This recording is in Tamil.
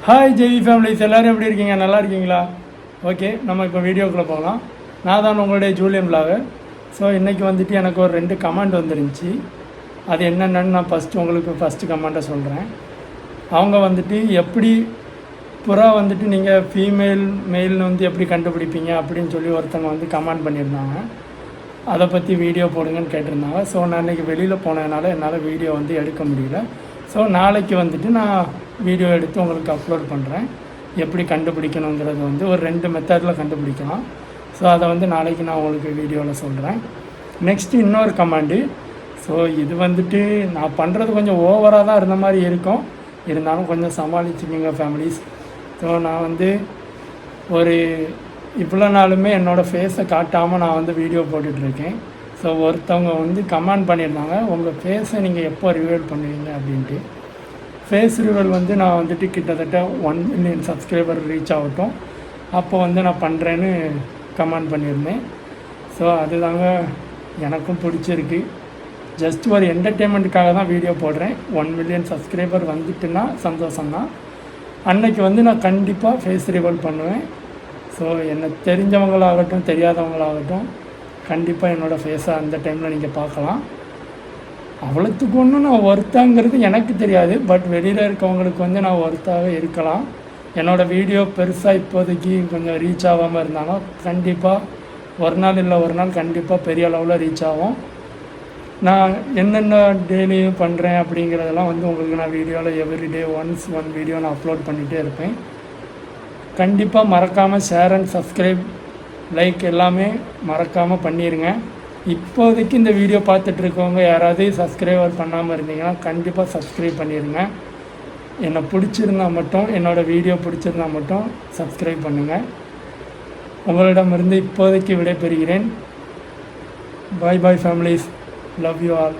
ஹாய் ஜெய் ஃபேமிலிஸ், எல்லோரும் எப்படி இருக்கீங்க? நல்லா இருக்கீங்களா? ஓகே, நம்ம இப்போ வீடியோக்குள்ளே போகலாம். நான் தான் உங்களுடைய ஜூலியன் விலாகர். ஸோ இன்றைக்கி வந்துட்டு எனக்கு ஒரு 2 கமெண்ட் வந்துருந்துச்சு. அது என்னென்னு நான் ஃபஸ்ட்டு கமெண்ட்டை சொல்கிறேன். அவங்க வந்துட்டு எப்படி புறா வந்துட்டு நீங்கள் ஃபீமேல் மெயில்னு வந்து எப்படி கண்டுபிடிப்பீங்க அப்படின்னு சொல்லி ஒருத்தவங்க வந்து கமெண்ட் பண்ணியிருந்தாங்க. அதை பற்றி வீடியோ போடுங்கன்னு கேட்டிருந்தாங்க. ஸோ நான் இன்றைக்கி வெளியில் போனதுனால என்னால் வீடியோ வந்து எடுக்க முடியல. ஸோ நாளைக்கு வந்துட்டு நான் வீடியோ எடுத்து உங்களுக்கு அப்லோட் பண்ணுறேன். எப்படி கண்டுபிடிக்கணுங்கிறது வந்து ஒரு 2 மெத்தடில் கண்டுபிடிக்கலாம். ஸோ அதை வந்து நாளைக்கு நான் உங்களுக்கு வீடியோவில் சொல்கிறேன். நெக்ஸ்ட்டு இன்னொரு கமாண்டு. ஸோ இது வந்துட்டு நான் பண்ணுறது கொஞ்சம் ஓவராக தான் இருந்த மாதிரி இருக்கும், இருந்தாலும் கொஞ்சம் சமாளிச்சுக்கிங்க ஃபேமிலிஸ். ஸோ நான் வந்து ஒரு இவ்வளோ நாளுமே என்னோடய ஃபேஸை காட்டாமல் நான் வந்து வீடியோ போட்டுட்ருக்கேன். ஸோ ஒருத்தவங்க வந்து கமெண்ட் பண்ணியிருந்தாங்க, உங்கள் ஃபேஸை நீங்கள் எப்போ ரிவீல் பண்ணுவீங்க அப்படின்ட்டு. ஃபேஸ் ரிவீல் வந்து நான் வந்துட்டு கிட்டத்தட்ட 1 மில்லியன் சப்ஸ்கிரைபர் ரீச் ஆகட்டும், அப்போ வந்து நான் பண்ணுறேன்னு கமெண்ட் பண்ணியிருந்தேன். ஸோ அதுதாங்க எனக்கும் பிடிச்சிருக்கு. ஜஸ்ட் ஒரு என்டர்டெயின்மெண்ட்டுக்காக தான் வீடியோ போடுறேன். 1 மில்லியன் சப்ஸ்கிரைபர் வந்துட்டுன்னா சந்தோஷம்தான். அன்னைக்கு வந்து நான் கண்டிப்பாக ஃபேஸ் ரிவீல் பண்ணுவேன். ஸோ என்னை தெரிஞ்சவங்களாகட்டும் தெரியாதவங்களாகட்டும் கண்டிப்பாக என்னோடய ஃபேஸை அந்த டைமில் நீங்கள் பார்க்கலாம். அவ்வளோத்துக்கு ஒன்றும் நான் ஒர்த்தாங்கிறது எனக்கு தெரியாது, பட் வெளியில் இருக்கவங்களுக்கு வந்து நான் ஒர்த்தாக இருக்கலாம். என்னோடய வீடியோ பெருசாக இப்போதைக்கு கொஞ்சம் ரீச் ஆகாமல் இருந்தாலும் கண்டிப்பாக ஒரு நாள் இல்லை ஒரு நாள் கண்டிப்பாக பெரிய அளவில் ரீச் ஆகும். நான் என்னென்ன டெய்லியும் பண்ணுறேன் அப்படிங்கிறதெல்லாம் வந்து உங்களுக்கு நான் வீடியோவில் எவ்ரிடே ஒன்ஸ் 1 வீடியோ நான் அப்லோட் பண்ணிகிட்டே இருப்பேன். கண்டிப்பாக மறக்காமல் ஷேர் அண்ட் சப்ஸ்கிரைப், லைக் எல்லாமே மறக்காமல் பண்ணிடுங்க. இப்போதைக்கு இந்த வீடியோ பார்த்துட்ருக்கவங்க யாராவது சப்ஸ்கிரைபர் பண்ணாமல் இருந்தீங்கன்னா கண்டிப்பாக சப்ஸ்கிரைப் பண்ணிடுங்க. என்னை பிடிச்சிருந்தா மட்டும், என்னோடய வீடியோ பிடிச்சிருந்தா மட்டும் சப்ஸ்கிரைப் பண்ணுங்கள். உங்களிடமிருந்து இப்போதைக்கு விடைபெறுகிறேன். பாய் பாய் ஃபேமிலிஸ், லவ் யூ ஆல்.